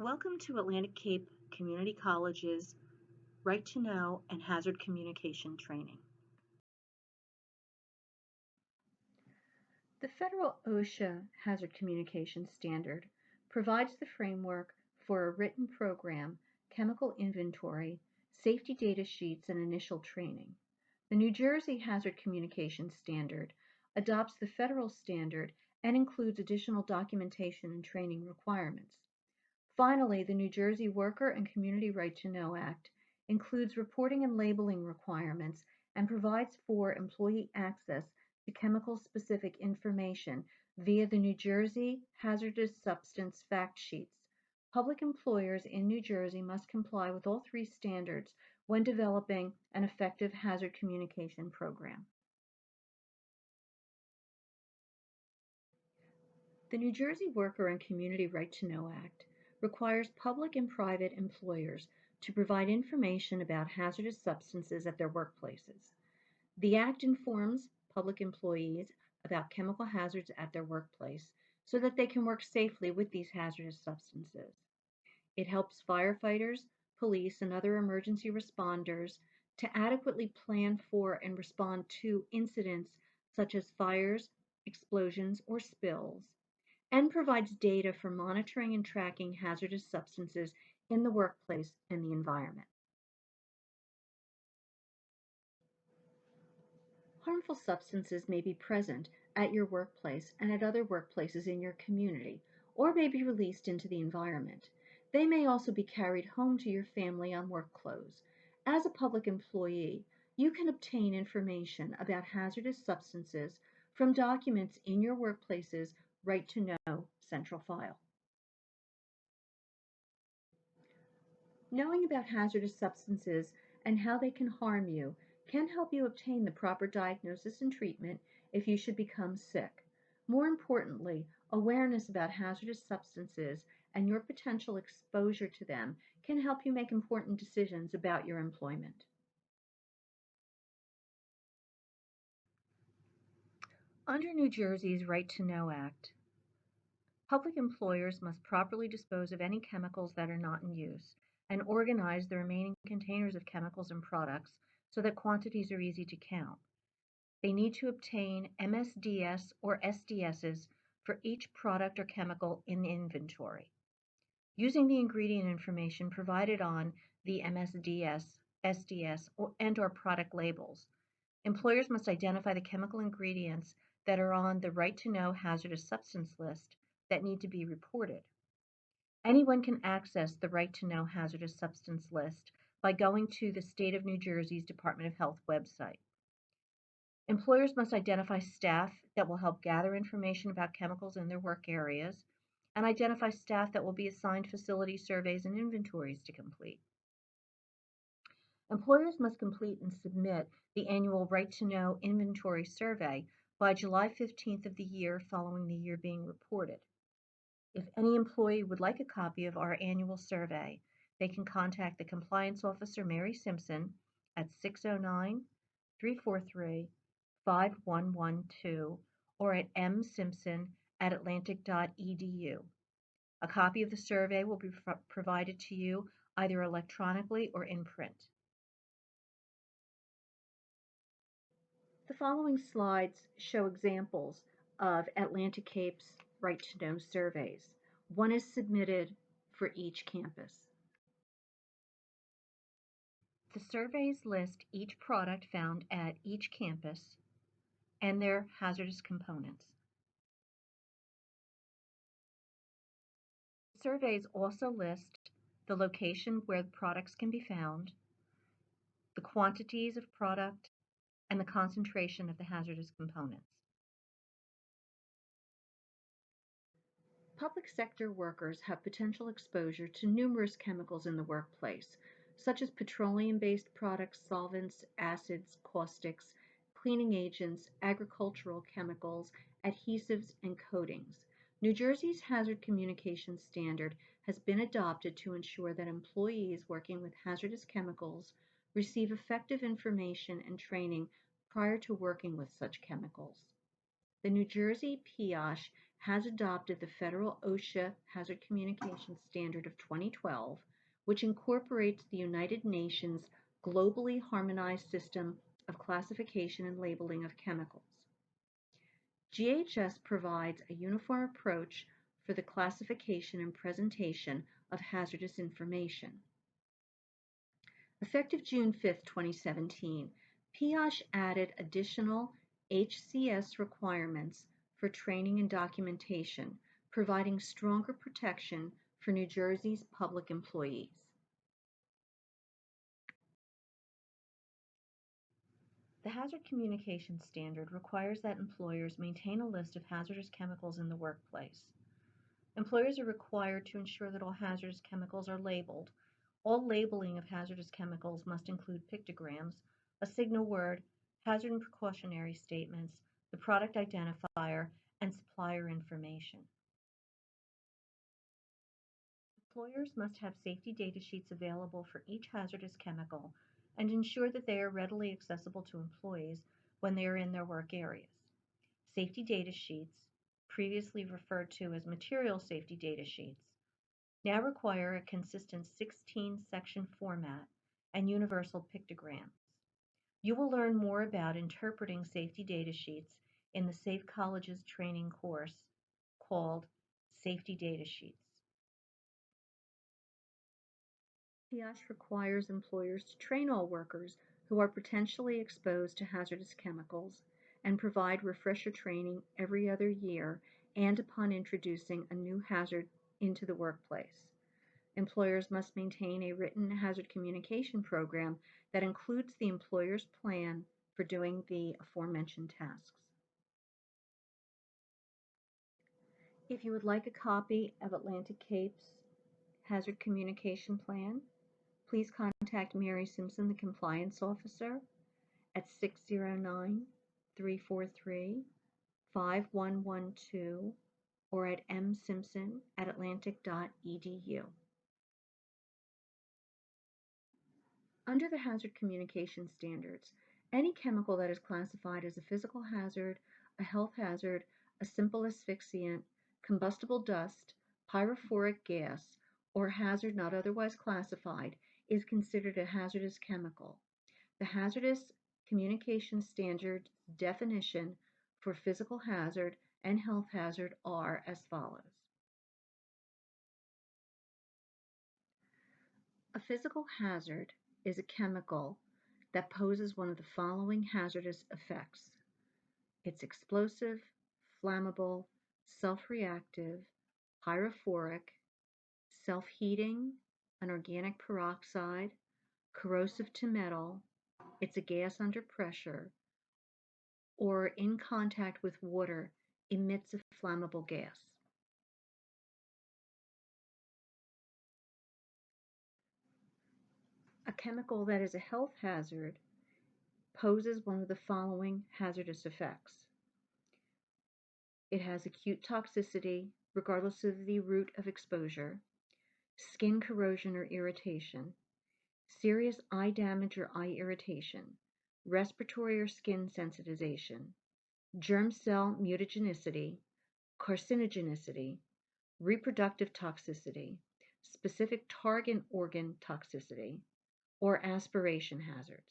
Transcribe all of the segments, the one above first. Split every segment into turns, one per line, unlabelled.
Welcome to Atlantic Cape Community College's Right to Know and Hazard Communication Training.
The federal OSHA Hazard Communication Standard provides the framework for a written program, chemical inventory, safety data sheets, and initial training. The New Jersey Hazard Communication Standard adopts the federal standard and includes additional documentation and training requirements. Finally, the New Jersey Worker and Community Right to Know Act includes reporting and labeling requirements and provides for employee access to chemical-specific information via the New Jersey Hazardous Substance Fact Sheets. Public employers in New Jersey must comply with all three standards when developing an effective hazard communication program. The New Jersey Worker and Community Right to Know Act requires public and private employers to provide information about hazardous substances at their workplaces. The Act informs public employees about chemical hazards at their workplace so that they can work safely with these hazardous substances. It helps firefighters, police, and other emergency responders to adequately plan for and respond to incidents such as fires, explosions, or spills, and provides data for monitoring and tracking hazardous substances in the workplace and the environment. Harmful substances may be present at your workplace and at other workplaces in your community, or may be released into the environment. They may also be carried home to your family on work clothes. As a public employee, you can obtain information about hazardous substances from documents in your workplace's Right to Know central file. Knowing about hazardous substances and how they can harm you can help you obtain the proper diagnosis and treatment if you should become sick. More importantly, awareness about hazardous substances and your potential exposure to them can help you make important decisions about your employment. Under New Jersey's Right to Know Act, public employers must properly dispose of any chemicals that are not in use and organize the remaining containers of chemicals and products so that quantities are easy to count. They need to obtain MSDS or SDSs for each product or chemical in the inventory. Using the ingredient information provided on the MSDS, SDS, and/or product labels, employers must identify the chemical ingredients that are on the Right to Know hazardous substance list that need to be reported. Anyone can access the Right to Know hazardous substance list by going to the State of New Jersey's Department of Health website. Employers must identify staff that will help gather information about chemicals in their work areas and identify staff that will be assigned facility surveys and inventories to complete. Employers must complete and submit the annual Right to Know inventory survey by July 15th of the year following the year being reported. If any employee would like a copy of our annual survey, they can contact the Compliance Officer, Mary Simpson, at 609 343 5112 or at msimpson@atlantic.edu. A copy of the survey will be provided to you either electronically or in print. The following slides show examples of Atlantic Cape's Right to Know surveys. One is submitted for each campus. The surveys list each product found at each campus and their hazardous components. Surveys also list the location where the products can be found, the quantities of product, and the concentration of the hazardous components. Public sector workers have potential exposure to numerous chemicals in the workplace, such as petroleum-based products, solvents, acids, caustics, cleaning agents, agricultural chemicals, adhesives, and coatings. New Jersey's Hazard Communication Standard has been adopted to ensure that employees working with hazardous chemicals receive effective information and training prior to working with such chemicals. The New Jersey PIOSH has adopted the federal OSHA Hazard Communications Standard of 2012, which incorporates the United Nations globally harmonized system of classification and labeling of chemicals. GHS provides a uniform approach for the classification and presentation of hazardous information. Effective June 5, 2017, PIASH added additional HCS requirements for training and documentation, providing stronger protection for New Jersey's public employees. The Hazard Communication Standard requires that employers maintain a list of hazardous chemicals in the workplace. Employers are required to ensure that all hazardous chemicals are labeled. All labeling of hazardous chemicals must include pictograms, a signal word, hazard and precautionary statements, the product identifier, and supplier information. Employers must have safety data sheets available for each hazardous chemical and ensure that they are readily accessible to employees when they are in their work areas. Safety data sheets, previously referred to as material safety data sheets, now require a consistent 16-section format and universal pictograms. You will learn more about interpreting safety data sheets in the Safe Colleges training course called Safety Data Sheets. PIASH requires employers to train all workers who are potentially exposed to hazardous chemicals and provide refresher training every other year and upon introducing a new hazard into the workplace. Employers must maintain a written hazard communication program that includes the employer's plan for doing the aforementioned tasks. If you would like a copy of Atlantic Cape's Hazard Communication Plan, please contact Mary Simpson, the Compliance Officer, at 609-343-5112 or at msimpson@atlantic.edu. Under the Hazard Communication Standards, any chemical that is classified as a physical hazard, a health hazard, a simple asphyxiant, combustible dust, pyrophoric gas, or hazard not otherwise classified is considered a hazardous chemical. The Hazardous Communication Standards definition for physical hazard and health hazard are as follows. A physical hazard is a chemical that poses one of the following hazardous effects. It's explosive, flammable, self-reactive, pyrophoric, self-heating, an organic peroxide, corrosive to metal, it's a gas under pressure, or in contact with water emits a flammable gas. A chemical that is a health hazard poses one of the following hazardous effects. It has acute toxicity, regardless of the route of exposure, skin corrosion or irritation, serious eye damage or eye irritation, respiratory or skin sensitization, germ cell mutagenicity, carcinogenicity, reproductive toxicity, specific target organ toxicity, or aspiration hazards.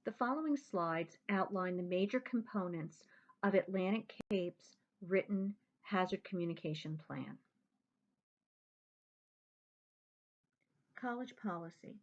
The following slides outline the major components of Atlantic Cape's written hazard communication plan. College policy.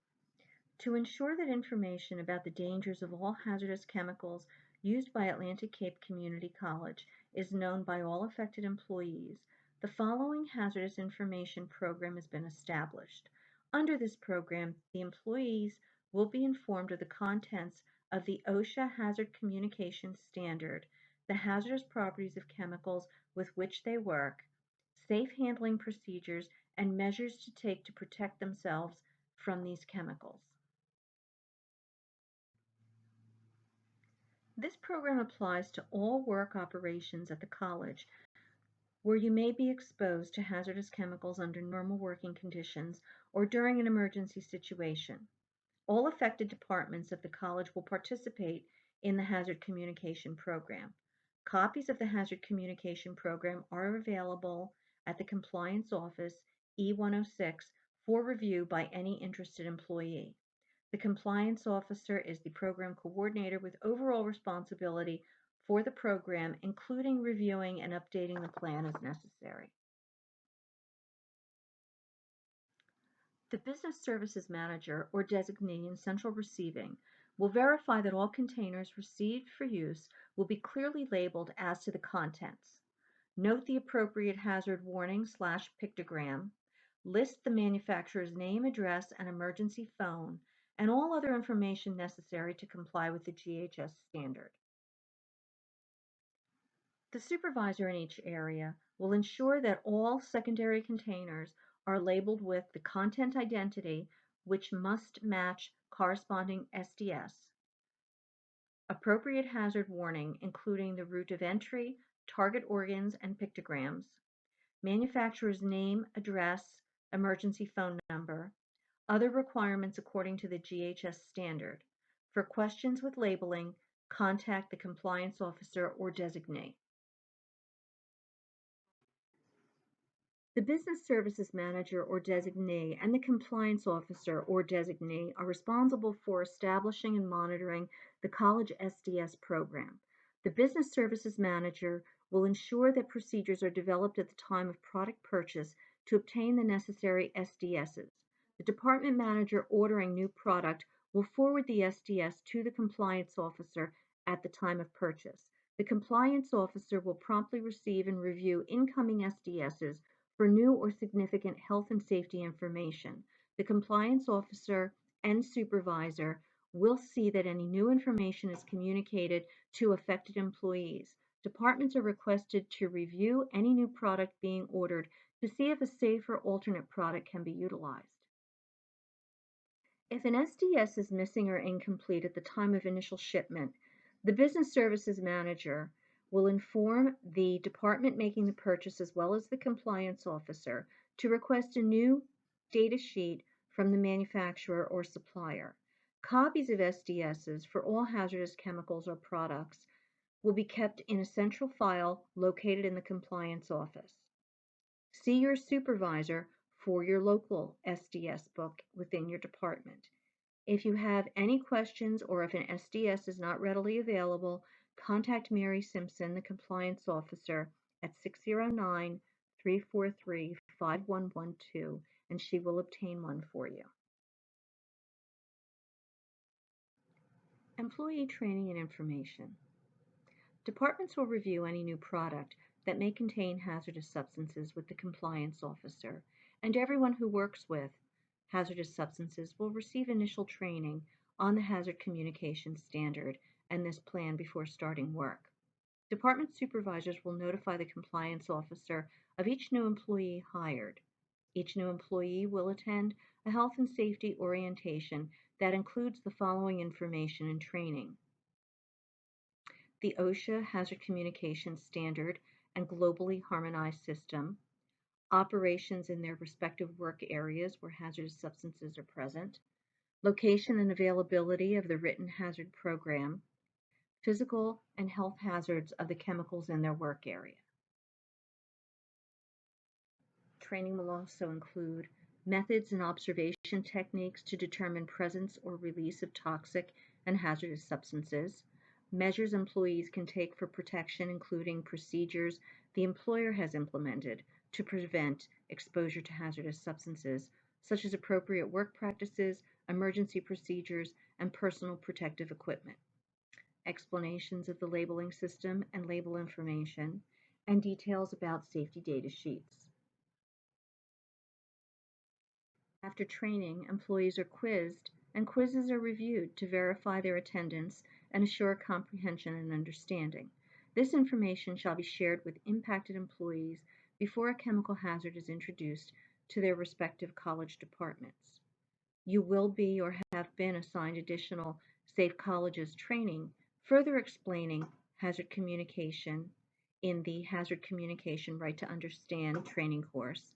To ensure that information about the dangers of all hazardous chemicals used by Atlantic Cape Community College is known by all affected employees, the following hazardous information program has been established. Under this program, the employees will be informed of the contents of the OSHA Hazard Communication Standard, the hazardous properties of chemicals with which they work, safe handling procedures, and measures to take to protect themselves from these chemicals. This program applies to all work operations at the college where you may be exposed to hazardous chemicals under normal working conditions or during an emergency situation. All affected departments of the college will participate in the Hazard Communication Program. Copies of the Hazard Communication Program are available at the Compliance Office E106 for review by any interested employee. The compliance officer is the program coordinator with overall responsibility for the program, including reviewing and updating the plan as necessary. The Business Services Manager or designee in central receiving will verify that all containers received for use will be clearly labeled as to the contents. Note the appropriate hazard warning/pictogram, list the manufacturer's name, address, and emergency phone, and all other information necessary to comply with the GHS standard. The supervisor in each area will ensure that all secondary containers are labeled with the content identity, which must match corresponding SDS, appropriate hazard warning, including the route of entry, target organs, and pictograms, manufacturer's name, address, emergency phone number, other requirements according to the GHS standard. For questions with labeling, contact the compliance officer or designee. The Business Services Manager or designee and the Compliance Officer or designee are responsible for establishing and monitoring the college SDS program. The Business Services Manager will ensure that procedures are developed at the time of product purchase to obtain the necessary SDSs. The Department Manager ordering new product will forward the SDS to the Compliance Officer at the time of purchase. The Compliance Officer will promptly receive and review incoming SDSs for new or significant health and safety information. The compliance officer and supervisor will see that any new information is communicated to affected employees. Departments are requested to review any new product being ordered to see if a safe or alternate product can be utilized. If an SDS is missing or incomplete at the time of initial shipment, the Business Services Manager will inform the department making the purchase as well as the compliance officer to request a new data sheet from the manufacturer or supplier. Copies of SDSs for all hazardous chemicals or products will be kept in a central file located in the compliance office. See your supervisor for your local SDS book within your department. If you have any questions or if an SDS is not readily available, contact Mary Simpson, the compliance officer, at 609-343-5112, and she will obtain one for you. Employee training and information. Departments will review any new product that may contain hazardous substances with the compliance officer, and everyone who works with hazardous substances will receive initial training on the Hazard Communication Standard and this plan before starting work. Department supervisors will notify the compliance officer of each new employee hired. Each new employee will attend a health and safety orientation that includes the following information and training: the OSHA Hazard Communication Standard and globally harmonized system, operations in their respective work areas where hazardous substances are present, location and availability of the written hazard program, physical and health hazards of the chemicals in their work area. Training will also include methods and observation techniques to determine presence or release of toxic and hazardous substances, measures employees can take for protection, including procedures the employer has implemented to prevent exposure to hazardous substances, such as appropriate work practices, emergency procedures, and personal protective equipment, explanations of the labeling system and label information, and details about safety data sheets. After training, employees are quizzed and quizzes are reviewed to verify their attendance and assure comprehension and understanding. This information shall be shared with impacted employees before a chemical hazard is introduced to their respective college departments. You will be or have been assigned additional Safe Colleges training, further explaining hazard communication in the Hazard Communication Right to Understand training course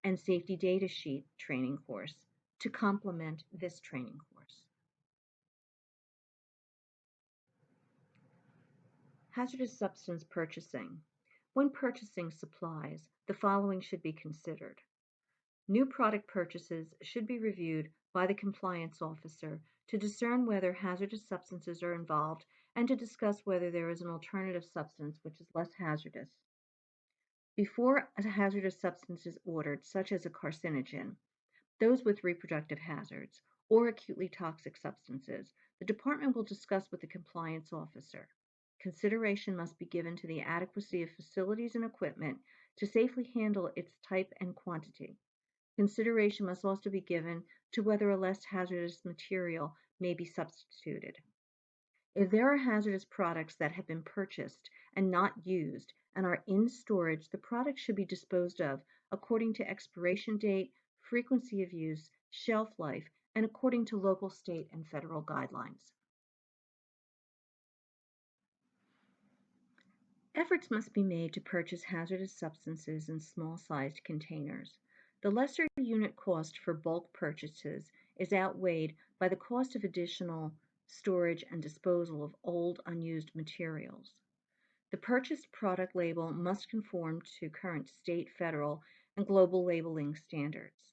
and Safety Data Sheet training course to complement this training course. Hazardous substance purchasing. When purchasing supplies, the following should be considered. New product purchases should be reviewed by the compliance officer to discern whether hazardous substances are involved and to discuss whether there is an alternative substance which is less hazardous. Before a hazardous substance is ordered, such as a carcinogen, those with reproductive hazards, or acutely toxic substances, the department will discuss with the compliance officer. Consideration must be given to the adequacy of facilities and equipment to safely handle its type and quantity. Consideration must also be given to whether a less hazardous material may be substituted. If there are hazardous products that have been purchased and not used and are in storage, the product should be disposed of according to expiration date, frequency of use, shelf life, and according to local, state, and federal guidelines. Efforts must be made to purchase hazardous substances in small-sized containers. The lesser unit cost for bulk purchases is outweighed by the cost of additional storage and disposal of old, unused materials. The purchased product label must conform to current state, federal, and global labeling standards.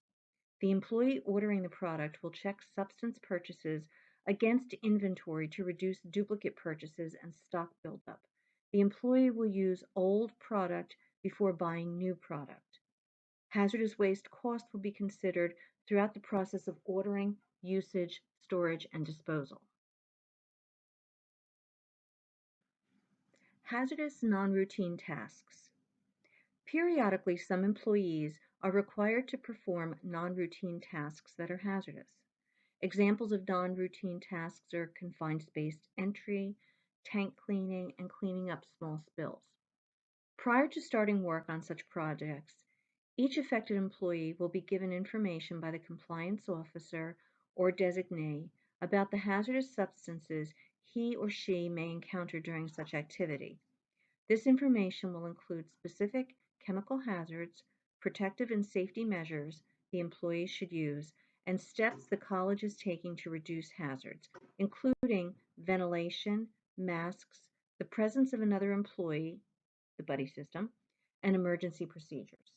The employee ordering the product will check substance purchases against inventory to reduce duplicate purchases and stock buildup. The employee will use old product before buying new product. Hazardous waste cost will be considered throughout the process of ordering, usage, storage, and disposal. Hazardous non-routine tasks. Periodically, some employees are required to perform non-routine tasks that are hazardous. Examples of non-routine tasks are confined space entry, tank cleaning, and cleaning up small spills. Prior to starting work on such projects, each affected employee will be given information by the compliance officer or designee about the hazardous substances he or she may encounter during such activity. This information will include specific chemical hazards, protective and safety measures the employees should use, and steps the college is taking to reduce hazards, including ventilation, masks, the presence of another employee, the buddy system, and emergency procedures.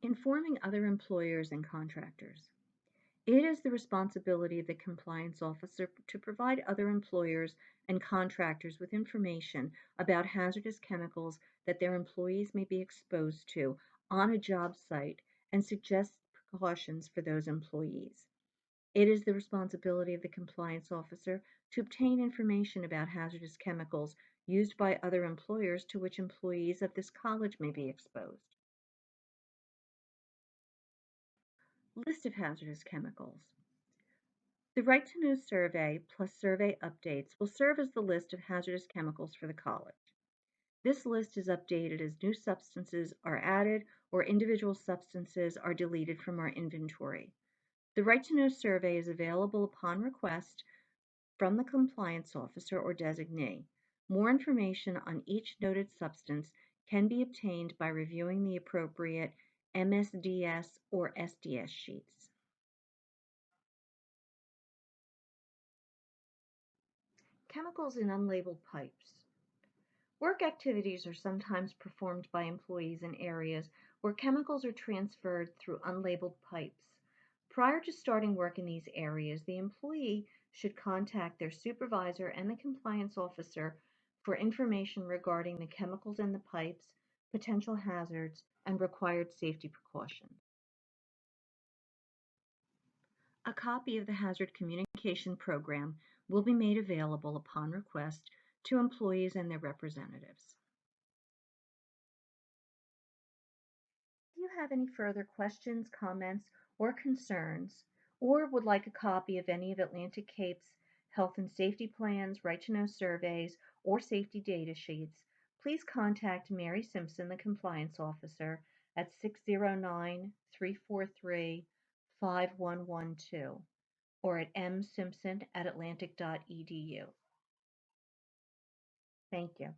Informing other employers and contractors. It is the responsibility of the compliance officer to provide other employers and contractors with information about hazardous chemicals that their employees may be exposed to on a job site and suggest precautions for those employees. It is the responsibility of the compliance officer to obtain information about hazardous chemicals used by other employers to which employees of this college may be exposed. List of hazardous chemicals. The Right to Know survey plus survey updates will serve as the list of hazardous chemicals for the college. This list is updated as new substances are added or individual substances are deleted from our inventory. The Right to Know survey is available upon request from the compliance officer or designee. More information on each noted substance can be obtained by reviewing the appropriate MSDS or SDS sheets. Chemicals in unlabeled pipes. Work activities are sometimes performed by employees in areas where chemicals are transferred through unlabeled pipes. Prior to starting work in these areas, the employee should contact their supervisor and the compliance officer for information regarding the chemicals in the pipes, potential hazards, and required safety precautions. A copy of the Hazard Communication Program will be made available upon request to employees and their representatives. If you have any further questions, comments, or concerns, or would like a copy of any of Atlantic Cape's health and safety plans, right to know surveys, or safety data sheets, please contact Mary Simpson, the compliance officer, at 609-343-5112 or at msimpson@atlantic.edu. Thank you.